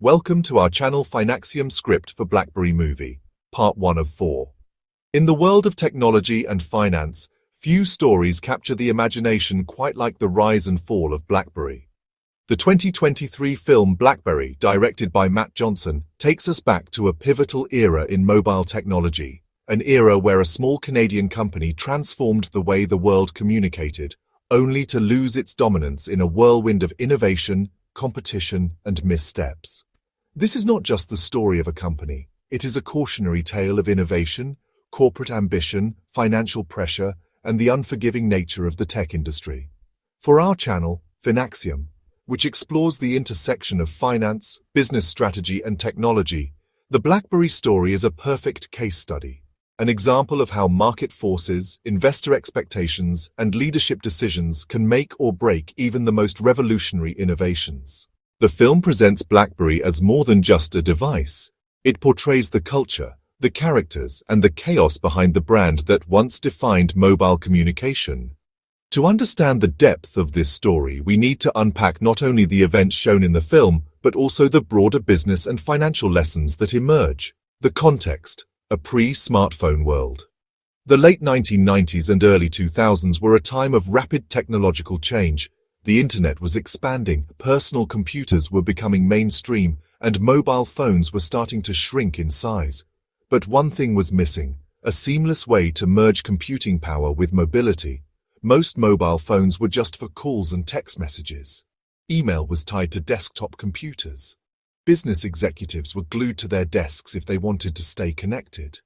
Welcome to our channel Finaxiom Script for BlackBerry Movie, Part 1 of 4. In the world of technology and finance, few stories capture the imagination quite like the rise and fall of BlackBerry. The 2023 film BlackBerry, directed by Matt Johnson, takes us back to a pivotal era in mobile technology, an era where a small Canadian company transformed the way the world communicated, only to lose its dominance in a whirlwind of innovation, competition, and missteps. This is not just the story of a company. It is a cautionary tale of innovation, corporate ambition, financial pressure, and the unforgiving nature of the tech industry. For our channel, Finaxiom, which explores the intersection of finance, business strategy, and technology, the BlackBerry story is a perfect case study, an example of how market forces, investor expectations, and leadership decisions can make or break even the most revolutionary innovations. The film presents BlackBerry as more than just a device. It portrays the culture, the characters, and the chaos behind the brand that once defined mobile communication. To understand the depth of this story, we need to unpack not only the events shown in the film, but also the broader business and financial lessons that emerge. The context: a pre-smartphone world. The late 1990s and early 2000s were a time of rapid technological change. The internet was expanding, personal computers were becoming mainstream, and mobile phones were starting to shrink in size. But one thing was missing: a seamless way to merge computing power with mobility. Most mobile phones were just for calls and text messages. Email was tied to desktop computers. Business executives were glued to their desks if they wanted to stay connected.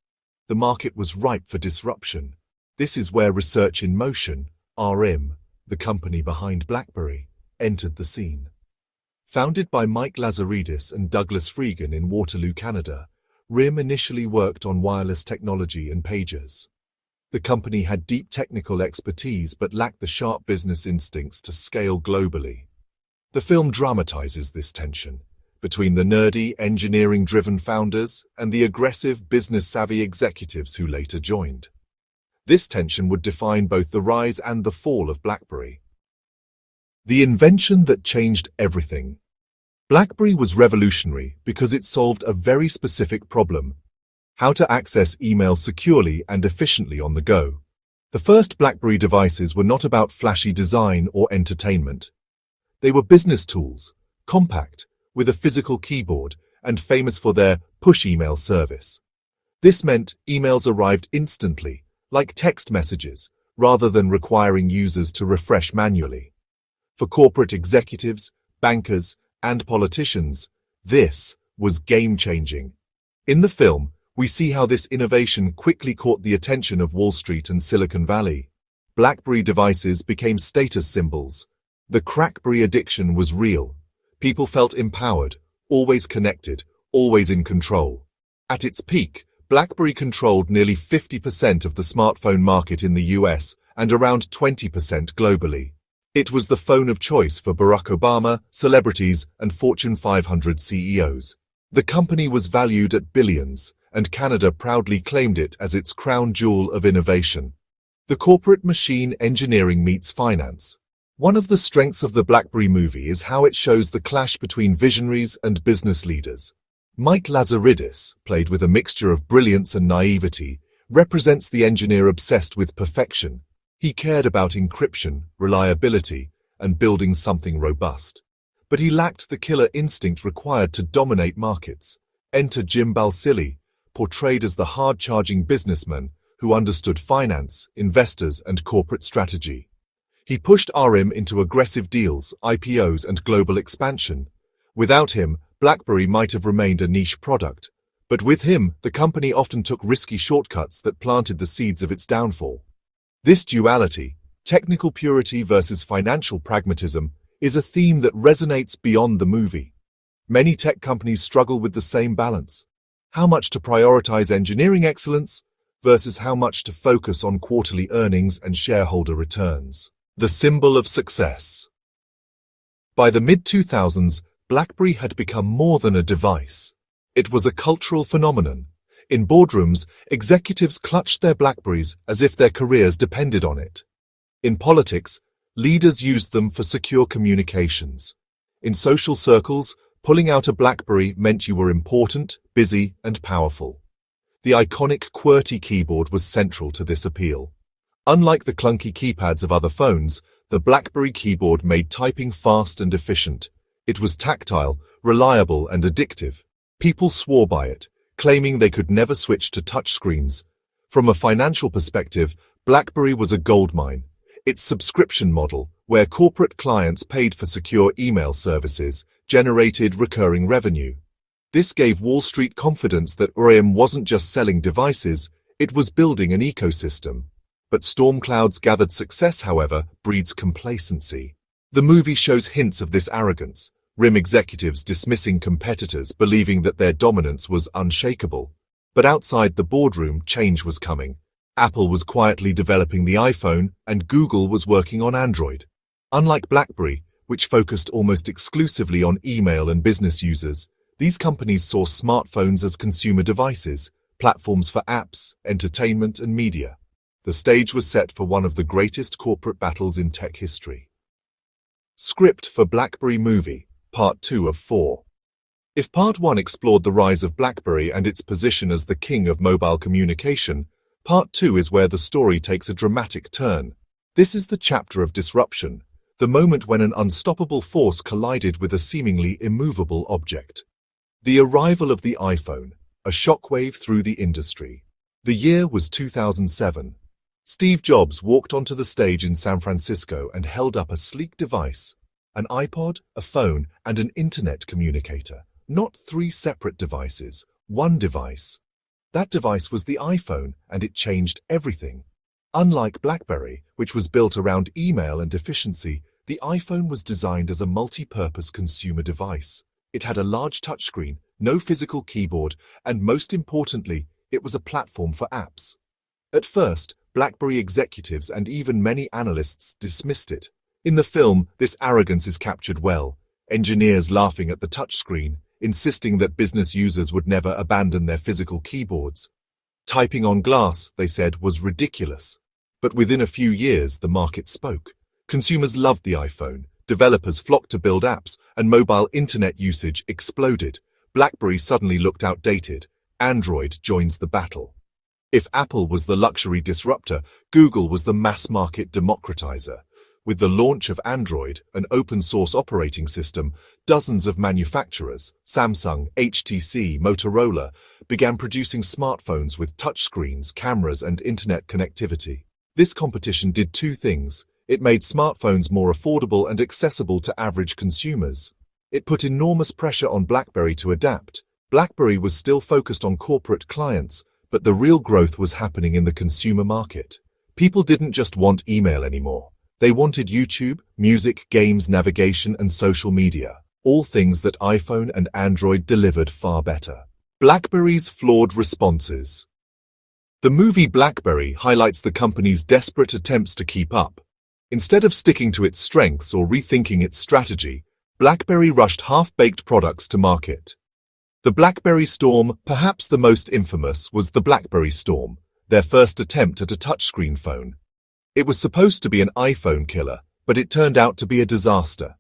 The market was ripe for disruption. This is where Research in Motion, RM, the company behind BlackBerry, entered the scene. Founded by Mike Lazaridis and Douglas Freegan in Waterloo, Canada, RIM initially worked on wireless technology and pagers. The company had deep technical expertise but lacked the sharp business instincts to scale globally. The film dramatizes this tension between the nerdy, engineering-driven founders and the aggressive, business-savvy executives who later joined. This tension would define both the rise and the fall of BlackBerry. The invention that changed everything. BlackBerry was revolutionary because it solved a very specific problem: how to access email securely and efficiently on the go. The first BlackBerry devices were not about flashy design or entertainment. They were business tools, compact, with a physical keyboard, and famous for their push email service. This meant emails arrived instantly, like text messages, rather than requiring users to refresh manually. For corporate executives, bankers, and politicians, this was game-changing. In the film, we see how this innovation quickly caught the attention of Wall Street and Silicon Valley. BlackBerry devices became status symbols. The crackberry addiction was real. People felt empowered, always connected, always in control. At its peak, BlackBerry controlled nearly 50% of the smartphone market in the US and around 20% globally. It was the phone of choice for Barack Obama, celebrities, and Fortune 500 CEOs. The company was valued at billions, and Canada proudly claimed it as its crown jewel of innovation. The corporate machine engineering meets finance. One of the strengths of the BlackBerry movie is how it shows the clash between visionaries and business leaders. Mike Lazaridis, played with a mixture of brilliance and naivety, represents the engineer obsessed with perfection. He cared about encryption, reliability, and building something robust. But he lacked the killer instinct required to dominate markets. Enter Jim Balsillie, portrayed as the hard-charging businessman who understood finance, investors, and corporate strategy. He pushed RM into aggressive deals, IPOs, and global expansion. Without him, BlackBerry might have remained a niche product. But with him, the company often took risky shortcuts that planted the seeds of its downfall. This duality, technical purity versus financial pragmatism, is a theme that resonates beyond the movie. Many tech companies struggle with the same balance: how much to prioritize engineering excellence versus how much to focus on quarterly earnings and shareholder returns. The symbol of success. By the mid-2000s, BlackBerry had become more than a device. It was a cultural phenomenon. In boardrooms, executives clutched their BlackBerries as if their careers depended on it. In politics, leaders used them for secure communications. In social circles, Pulling out a BlackBerry meant you were important, busy, and powerful. The iconic QWERTY keyboard was central to this appeal. Unlike the clunky keypads of other phones, the BlackBerry keyboard made typing fast and efficient. It was tactile, reliable, and addictive. People swore by it, claiming they could never switch to touchscreens. From a financial perspective, BlackBerry was a goldmine. Its subscription model, where corporate clients paid for secure email services, generated recurring revenue. This gave Wall Street confidence that IBM wasn't just selling devices, it was building an ecosystem. But storm clouds gathered. Success, however, breeds complacency. The movie shows hints of this arrogance. IBM executives dismissing competitors, believing that their dominance was unshakable. But outside the boardroom, change was coming. Apple was quietly developing the iPhone, and Google was working on Android. Unlike BlackBerry, which focused almost exclusively on email and business users, these companies saw smartphones as consumer devices, platforms for apps, entertainment, and media. The stage was set for one of the greatest corporate battles in tech history. Script for BlackBerry Movie, Part 2 of 4. If Part 1 explored the rise of BlackBerry and its position as the king of mobile communication, Part 2 is where the story takes a dramatic turn. This is the chapter of disruption, the moment when an unstoppable force collided with a seemingly immovable object. The arrival of the iPhone, a shockwave through the industry. The year was 2007. Steve Jobs walked onto the stage in San Francisco and held up a sleek device, an iPod, a phone, and an internet communicator. Not three separate devices, one device. That device was the iPhone, and it changed everything. Unlike BlackBerry, which was built around email and efficiency, the iPhone was designed as a multi-purpose consumer device. It had a large touchscreen, no physical keyboard, and most importantly, it was a platform for apps. At first, BlackBerry executives and even many analysts dismissed it. In the film, this arrogance is captured well. Engineers laughing at the touchscreen, insisting that business users would never abandon their physical keyboards. Typing on glass, they said, was ridiculous. But within a few years, the market spoke. Consumers loved the iPhone, developers flocked to build apps, and mobile internet usage exploded. BlackBerry suddenly looked outdated. Android joins the battle. If Apple was the luxury disruptor, Google was the mass-market democratizer. With the launch of Android, an open-source operating system, dozens of manufacturers, Samsung, HTC, Motorola, began producing smartphones with touchscreens, cameras, and internet connectivity. This competition did two things. It made smartphones more affordable and accessible to average consumers. It put enormous pressure on BlackBerry to adapt. BlackBerry was still focused on corporate clients, but the real growth was happening in the consumer market. People didn't just want email anymore. They wanted YouTube, music, games, navigation, and social media, all things that iPhone and Android delivered far better. BlackBerry's flawed responses. The movie BlackBerry highlights the company's desperate attempts to keep up. Instead of sticking to its strengths or rethinking its strategy, BlackBerry rushed half-baked products to market. The BlackBerry Storm, perhaps the most infamous, was the BlackBerry Storm, their first attempt at a touchscreen phone. It was supposed to be an iPhone killer, but it turned out to be a disaster.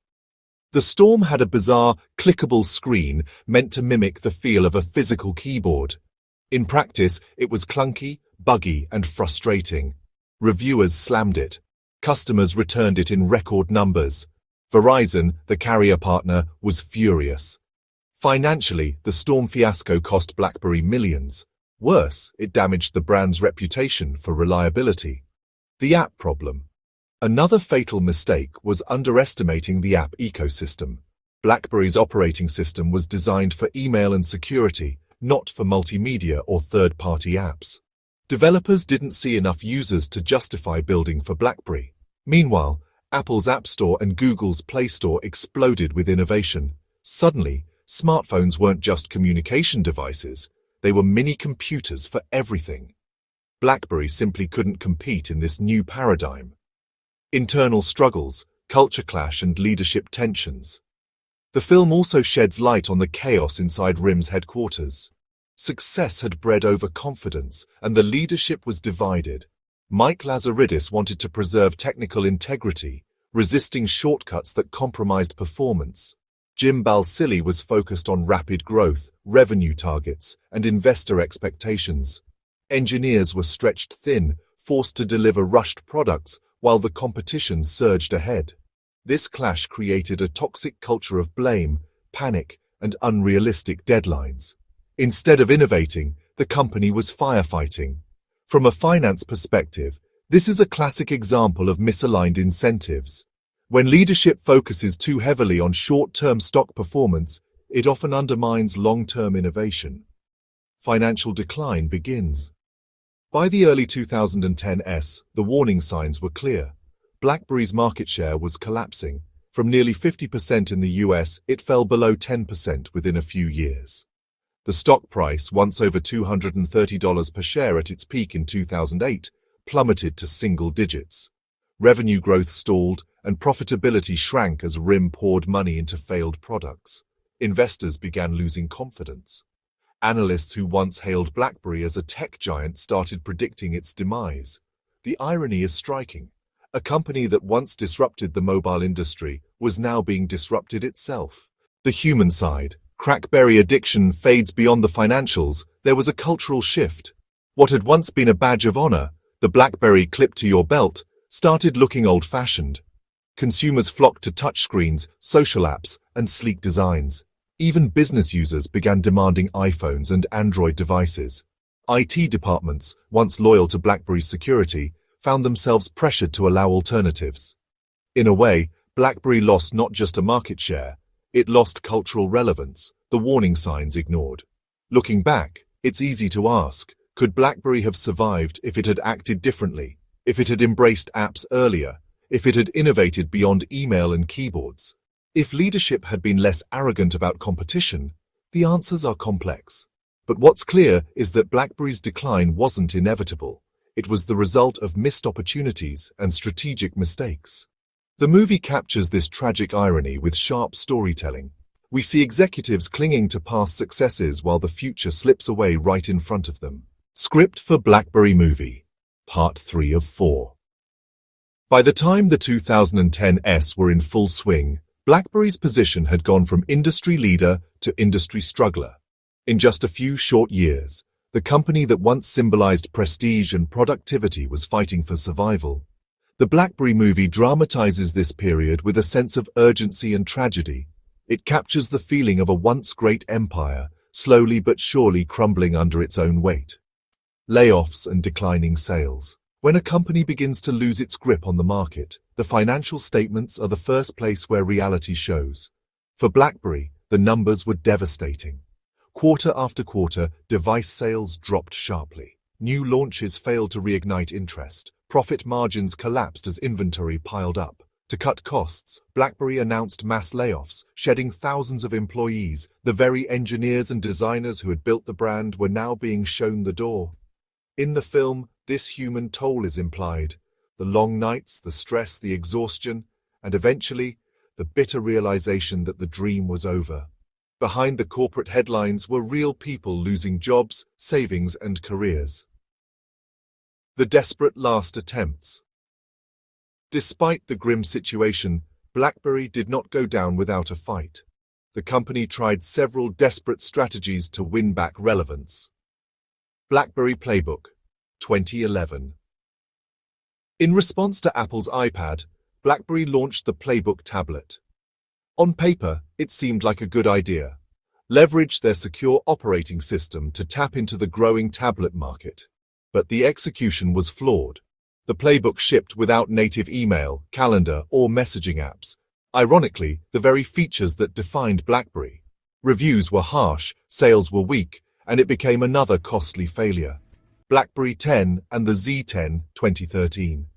The Storm had a bizarre, clickable screen meant to mimic the feel of a physical keyboard. In practice, it was clunky, buggy, and frustrating. Reviewers slammed it. Customers returned it in record numbers. Verizon, the carrier partner, was furious. Financially, the Storm fiasco cost BlackBerry millions. Worse, it damaged the brand's reputation for reliability. The app problem. Another fatal mistake was underestimating the app ecosystem. BlackBerry's operating system was designed for email and security, not for multimedia or third-party apps. Developers didn't see enough users to justify building for BlackBerry. Meanwhile, Apple's App Store and Google's Play Store exploded with innovation. Suddenly, smartphones weren't just communication devices, they were mini-computers for everything. BlackBerry simply couldn't compete in this new paradigm. Internal struggles, culture clash, and leadership tensions. The film also sheds light on the chaos inside RIM's headquarters. Success had bred overconfidence, and the leadership was divided. Mike Lazaridis wanted to preserve technical integrity, resisting shortcuts that compromised performance. Jim Balsillie was focused on rapid growth, revenue targets, and investor expectations. Engineers were stretched thin, forced to deliver rushed products, while the competition surged ahead. This clash created a toxic culture of blame, panic, and unrealistic deadlines. Instead of innovating, the company was firefighting. From a finance perspective, this is a classic example of misaligned incentives. When leadership focuses too heavily on short-term stock performance, it often undermines long-term innovation. Financial decline begins. By the early 2010s, the warning signs were clear. BlackBerry's market share was collapsing. From nearly 50% in the US, it fell below 10% within a few years. The stock price, once over $230 per share at its peak in 2008, plummeted to single digits. Revenue growth stalled, and profitability shrank as RIM poured money into failed products. Investors began losing confidence. Analysts who once hailed BlackBerry as a tech giant started predicting its demise. The irony is striking. A company that once disrupted the mobile industry was now being disrupted itself. The human side, crackberry addiction, fades beyond the financials. There was a cultural shift. What had once been a badge of honor, the BlackBerry clip to your belt, started looking old-fashioned. Consumers flocked to touchscreens, social apps, and sleek designs. Even business users began demanding iPhones and Android devices. IT departments, once loyal to BlackBerry's security, found themselves pressured to allow alternatives. In a way, BlackBerry lost not just a market share, it lost cultural relevance, the warning signs ignored. Looking back, it's easy to ask, could BlackBerry have survived if it had acted differently, if it had embraced apps earlier, if it had innovated beyond email and keyboards? If leadership had been less arrogant about competition, the answers are complex. But what's clear is that BlackBerry's decline wasn't inevitable. It was the result of missed opportunities and strategic mistakes. The movie captures this tragic irony with sharp storytelling. We see executives clinging to past successes while the future slips away right in front of them. Script for BlackBerry Movie, Part 3 of 4. By the time the 2010s were in full swing, BlackBerry's position had gone from industry leader to industry struggler. In just a few short years, the company that once symbolized prestige and productivity was fighting for survival. The BlackBerry Movie dramatizes this period with a sense of urgency and tragedy. It captures the feeling of a once great empire, slowly but surely crumbling under its own weight. Layoffs and declining sales. When a company begins to lose its grip on the market, the financial statements are the first place where reality shows. For BlackBerry, the numbers were devastating. Quarter after quarter, device sales dropped sharply. New launches failed to reignite interest. Profit margins collapsed as inventory piled up. To cut costs, BlackBerry announced mass layoffs, shedding thousands of employees. The very engineers and designers who had built the brand were now being shown the door. In the film, this human toll is implied. The long nights, the stress, the exhaustion, and eventually, the bitter realization that the dream was over. Behind the corporate headlines were real people losing jobs, savings, and careers. The desperate last attempts. Despite the grim situation, BlackBerry did not go down without a fight. The company tried several desperate strategies to win back relevance. BlackBerry Playbook, 2011. In response to Apple's iPad, BlackBerry launched the Playbook tablet. On paper, it seemed like a good idea. Leverage their secure operating system to tap into the growing tablet market. But the execution was flawed. The Playbook shipped without native email, calendar, or messaging apps. Ironically, the very features that defined BlackBerry. Reviews were harsh, sales were weak, and it became another costly failure. BlackBerry 10 and the Z10, 2013.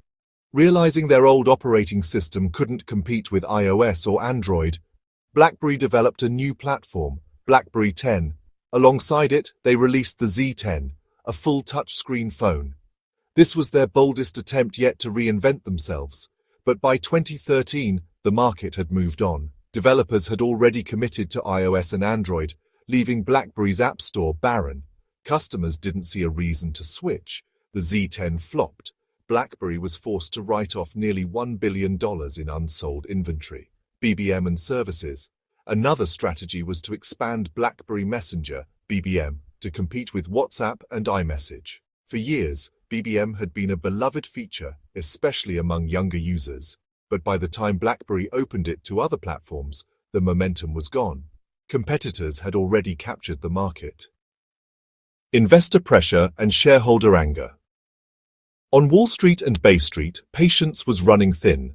Realizing their old operating system couldn't compete with iOS or Android, BlackBerry developed a new platform, BlackBerry 10. Alongside it, they released the Z10, a full touchscreen phone. This was their boldest attempt yet to reinvent themselves. But by 2013, the market had moved on. Developers had already committed to iOS and Android, leaving BlackBerry's App Store barren. Customers didn't see a reason to switch. The Z10 flopped. BlackBerry was forced to write off nearly $1 billion in unsold inventory, BBM and services, Another strategy was to expand BlackBerry Messenger, BBM, to compete with WhatsApp and iMessage. For years, BBM had been a beloved feature, especially among younger users. But by the time BlackBerry opened it to other platforms, the momentum was gone. Competitors had already captured the market. Investor pressure and shareholder anger. On Wall Street and Bay Street, patience was running thin.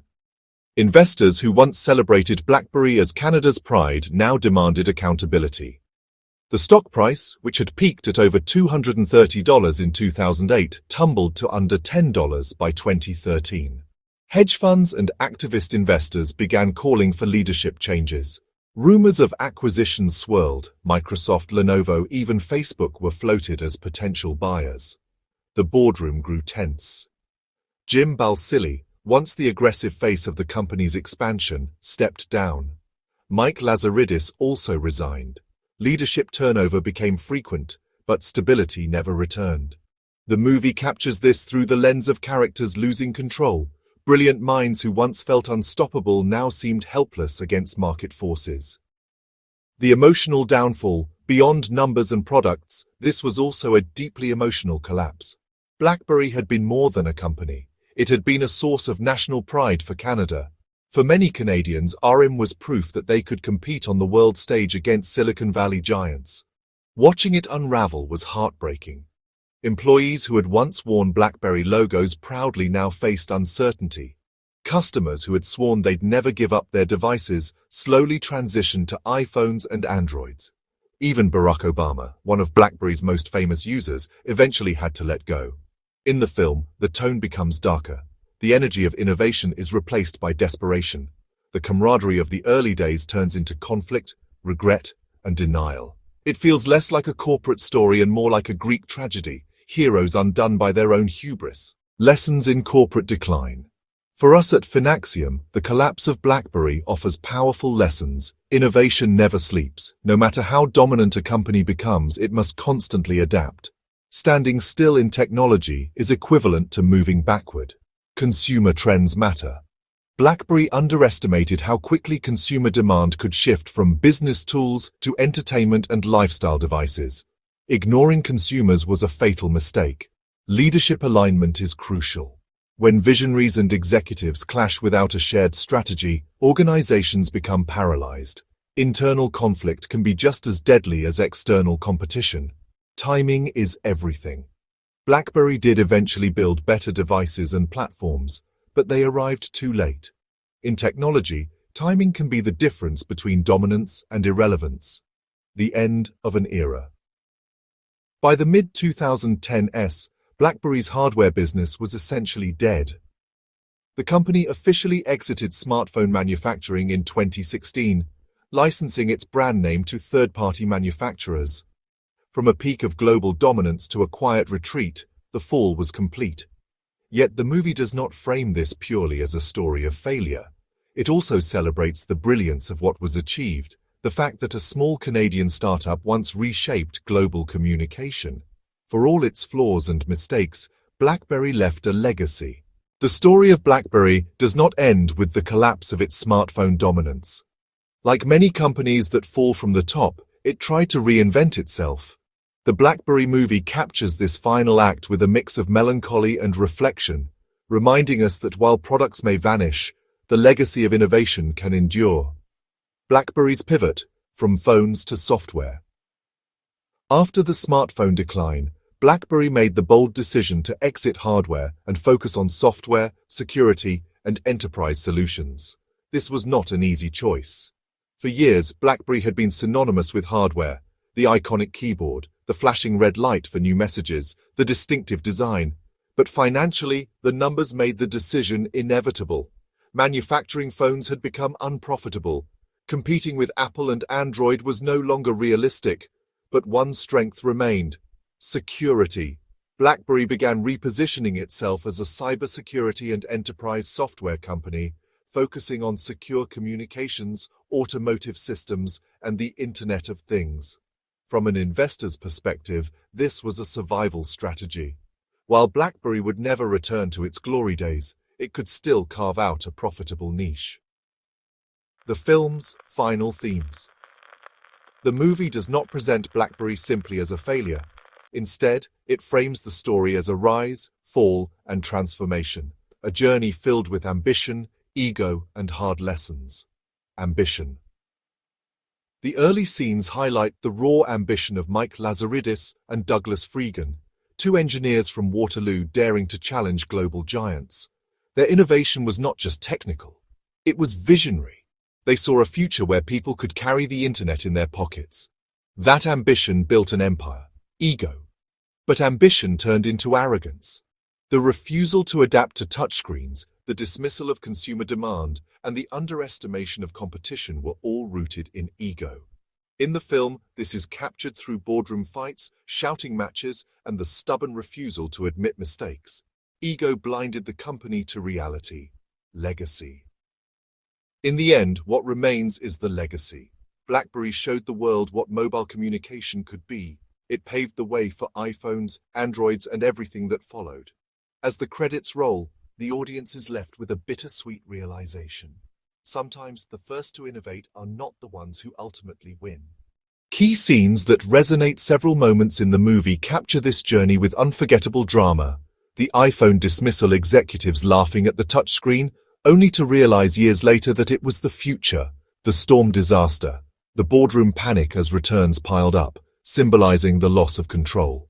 Investors who once celebrated BlackBerry as Canada's pride now demanded accountability. The stock price, which had peaked at over $230 in 2008, tumbled to under $10 by 2013. Hedge funds and activist investors began calling for leadership changes. Rumors of acquisitions swirled. Microsoft, Lenovo, even Facebook were floated as potential buyers. The boardroom grew tense. Jim Balsillie, once the aggressive face of the company's expansion, stepped down. Mike Lazaridis also resigned. Leadership turnover became frequent, but stability never returned. The movie captures this through the lens of characters losing control. Brilliant minds who once felt unstoppable now seemed helpless against market forces. The emotional downfall, beyond numbers and products, this was also a deeply emotional collapse. BlackBerry had been more than a company. It had been a source of national pride for Canada. For many Canadians, RM was proof that they could compete on the world stage against Silicon Valley giants. Watching it unravel was heartbreaking. Employees who had once worn BlackBerry logos proudly now faced uncertainty. Customers who had sworn they'd never give up their devices slowly transitioned to iPhones and Androids. Even Barack Obama, one of BlackBerry's most famous users, eventually had to let go. In the film, the tone becomes darker. The energy of innovation is replaced by desperation. The camaraderie of the early days turns into conflict, regret, and denial. It feels less like a corporate story and more like a Greek tragedy, heroes undone by their own hubris. Lessons in corporate decline. For us at Finaxiom, the collapse of BlackBerry offers powerful lessons. Innovation never sleeps. No matter how dominant a company becomes, it must constantly adapt. Standing still in technology is equivalent to moving backward. Consumer trends matter. BlackBerry underestimated how quickly consumer demand could shift from business tools to entertainment and lifestyle devices. Ignoring consumers was a fatal mistake. Leadership alignment is crucial. When visionaries and executives clash without a shared strategy, organizations become paralyzed. Internal conflict can be just as deadly as external competition. Timing is everything. BlackBerry did eventually build better devices and platforms, but they arrived too late. In technology, timing can be the difference between dominance and irrelevance. The end of an era. By the mid-2010s, BlackBerry's hardware business was essentially dead. The company officially exited smartphone manufacturing in 2016, licensing its brand name to third-party manufacturers. From a peak of global dominance to a quiet retreat, the fall was complete. Yet the movie does not frame this purely as a story of failure. It also celebrates the brilliance of what was achieved, the fact that a small Canadian startup once reshaped global communication. For all its flaws and mistakes, BlackBerry left a legacy. The story of BlackBerry does not end with the collapse of its smartphone dominance. Like many companies that fall from the top, it tried to reinvent itself. The BlackBerry movie captures this final act with a mix of melancholy and reflection, reminding us that while products may vanish, the legacy of innovation can endure. BlackBerry's pivot from phones to software. After the smartphone decline, BlackBerry made the bold decision to exit hardware and focus on software, security, and enterprise solutions. This was not an easy choice. For years, BlackBerry had been synonymous with hardware, the iconic keyboard, the flashing red light for new messages, the distinctive design. But financially, the numbers made the decision inevitable. Manufacturing phones had become unprofitable. Competing with Apple and Android was no longer realistic. But one strength remained: security. BlackBerry began repositioning itself as a cybersecurity and enterprise software company, focusing on secure communications, automotive systems, and the Internet of Things. From an investor's perspective, this was a survival strategy. While BlackBerry would never return to its glory days, it could still carve out a profitable niche. The film's final themes. The movie does not present BlackBerry simply as a failure. Instead, it frames the story as a rise, fall, and transformation, a journey filled with ambition, ego, and hard lessons. Ambition. The early scenes highlight the raw ambition of Mike Lazaridis and Douglas Freegan, two engineers from Waterloo daring to challenge global giants. Their innovation was not just technical, it was visionary. They saw a future where people could carry the internet in their pockets. That ambition built an empire, ego. But ambition turned into arrogance. The refusal to adapt to touchscreens, the dismissal of consumer demand, and the underestimation of competition were all rooted in ego. In the film, this is captured through boardroom fights, shouting matches, and the stubborn refusal to admit mistakes. Ego blinded the company to reality. Legacy. In the end, what remains is the legacy. BlackBerry showed the world what mobile communication could be. It paved the way for iPhones, Androids, and everything that followed. As the credits roll, the audience is left with a bittersweet realization. Sometimes the first to innovate are not the ones who ultimately win. Key scenes that resonate several moments in the movie capture this journey with unforgettable drama. The iPhone dismissal, executives laughing at the touchscreen, only to realize years later that it was the future. The storm disaster. The boardroom panic as returns piled up, symbolizing the loss of control.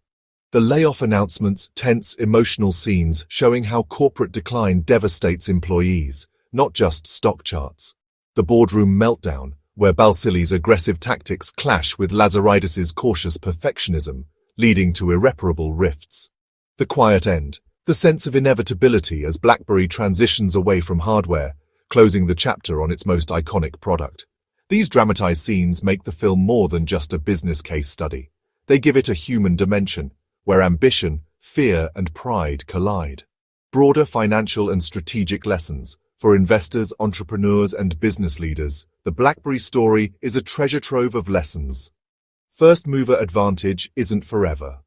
The layoff announcements, tense, emotional scenes showing how corporate decline devastates employees, not just stock charts. The boardroom meltdown, where Balsilie's aggressive tactics clash with Lazaridis's cautious perfectionism, leading to irreparable rifts. The quiet end, the sense of inevitability as BlackBerry transitions away from hardware, closing the chapter on its most iconic product. These dramatized scenes make the film more than just a business case study. They give it a human dimension, where ambition, fear, and pride collide. Broader financial and strategic lessons. For investors, entrepreneurs, and business leaders, the BlackBerry story is a treasure trove of lessons. First mover advantage isn't forever.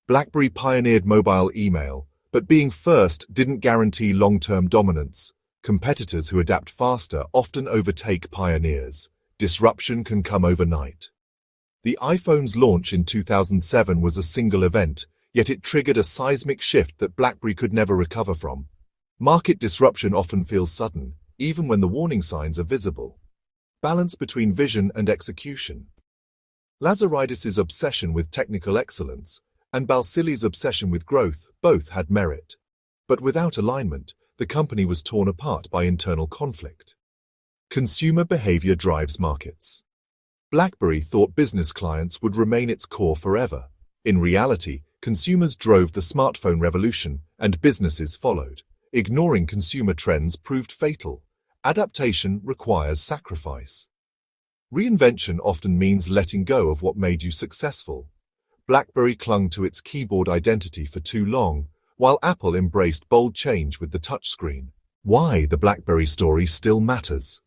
BlackBerry pioneered mobile email, but being first didn't guarantee long-term dominance. Competitors who adapt faster often overtake pioneers. Disruption can come overnight. The iPhone's launch in 2007 was a single event, yet it triggered a seismic shift that BlackBerry could never recover from. Market disruption often feels sudden, even when the warning signs are visible. Balance between vision and execution. Lazaridis's obsession with technical excellence and Balsilie's obsession with growth both had merit. But without alignment, the company was torn apart by internal conflict. Consumer behavior drives markets. BlackBerry thought business clients would remain its core forever. In reality, consumers drove the smartphone revolution, and businesses followed. Ignoring consumer trends proved fatal. Adaptation requires sacrifice. Reinvention often means letting go of what made you successful. BlackBerry clung to its keyboard identity for too long, while Apple embraced bold change with the touchscreen. Why the BlackBerry story still matters.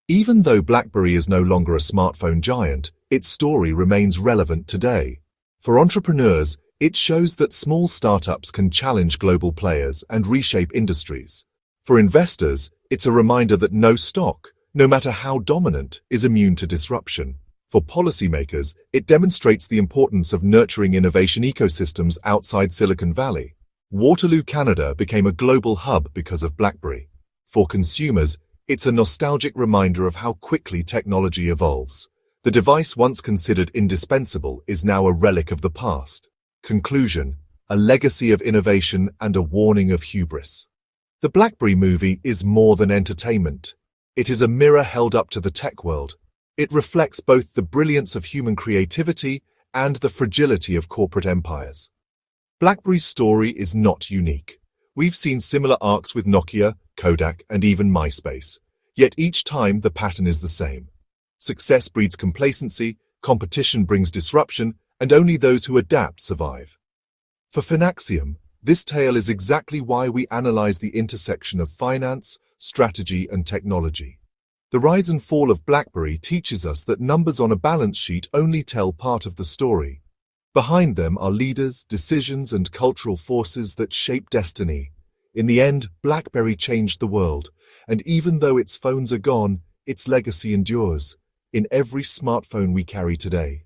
Even though BlackBerry is no longer a smartphone giant, its story remains relevant today. For entrepreneurs, it shows that small startups can challenge global players and reshape industries. For investors, it's a reminder that no stock, no matter how dominant, is immune to disruption. For policymakers, it demonstrates the importance of nurturing innovation ecosystems outside Silicon Valley. Waterloo, Canada became a global hub because of BlackBerry. For consumers, it's a nostalgic reminder of how quickly technology evolves. The device once considered indispensable is now a relic of the past. Conclusion: a legacy of innovation and a warning of hubris. The BlackBerry movie is more than entertainment. It is a mirror held up to the tech world. It reflects both the brilliance of human creativity and the fragility of corporate empires. BlackBerry's story is not unique. We've seen similar arcs with Nokia, Kodak, and even MySpace. Yet each time the pattern is the same. Success breeds complacency, competition brings disruption, and only those who adapt survive. For Finaxiom, this tale is exactly why we analyze the intersection of finance, strategy, and technology. The rise and fall of BlackBerry teaches us that numbers on a balance sheet only tell part of the story. Behind them are leaders, decisions, and cultural forces that shape destiny. In the end, BlackBerry changed the world, and even though its phones are gone, its legacy endures in every smartphone we carry today.